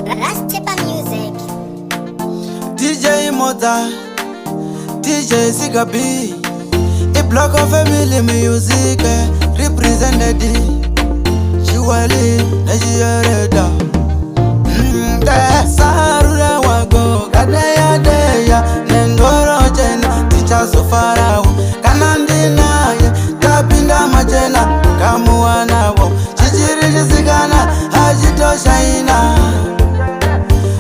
Rastepa Music. DJ Mota, DJ Zigabi, a block of family music represented. Chiwali, Najiyareda. Sarura wago, Kadaya Deya, Nendoro Jena, teacher so far out. Kanandina, Tapinda Majena, Kamuana, Chichiri Zigana, Hajito Shaina.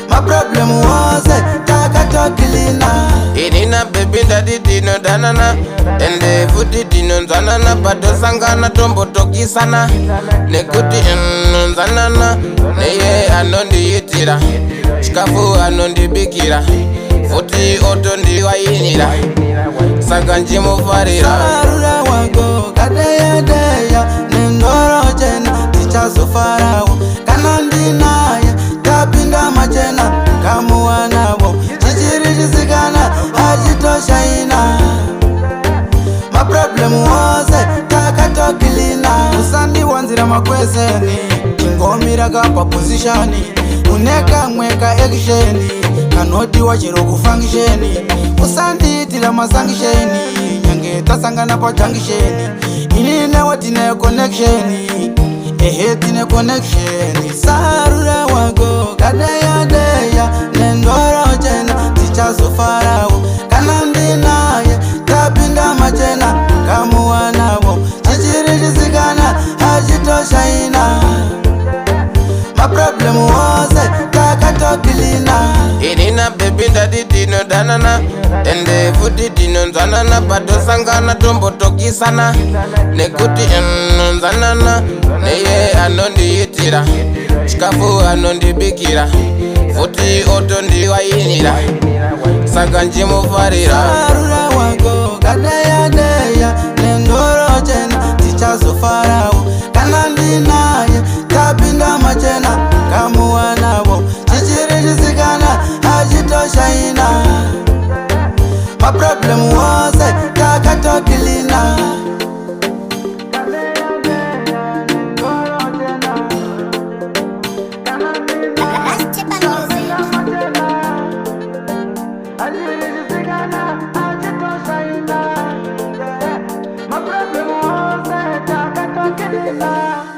My problem was Takatokilina. Inina baby daddy dino danana, ende futi dino zanana, pato sangana tombo toki sana, nekuti zanana, neye anondi yitira, chikafu anondi bikira, futi otondi wainira, sakanji mufarira. Sarura wago, Kadaya Deya, Nendoro Jena, teacher so far out. Kanandina, Tapinda Majena, Kamuana, Chichiri Zigana, Hajito Shaina. My problem was Takatokilina. Usandi wanzira makwezeni, Kingomira kapa positioni, Uneka mweka ekisheni, Kanoti wachiroku fangisheni, Usandi itila masangisheni, Nyangeta sangana pa jangisheni, Inine watine connectioni, Tine connection. Sarura wago, Kadaya Deya, Nendoro Jena, teacher so far out. Kanandina, Tapinda Majena, Kamuana, Chichiri Zigana, Hajito Shaina. My problem was Takatokilina. Inina baby daddy dino danana, ende futi dino zanana, pato sangana tombo toki sana, nekuti zanana, neye anondi yitira, chikafu anondi bikira, futi otondi wainira, sakanji mufarira. Sarura wago, Kadaya Deya, Nendoro Jena, teacher so far out. Kanandina, Tapinda Majena, Kamuana, Chichiri Zigana, Hajito Shaina. My problem was Takatokilina. Rastepa Music. My problem was Takatokilina.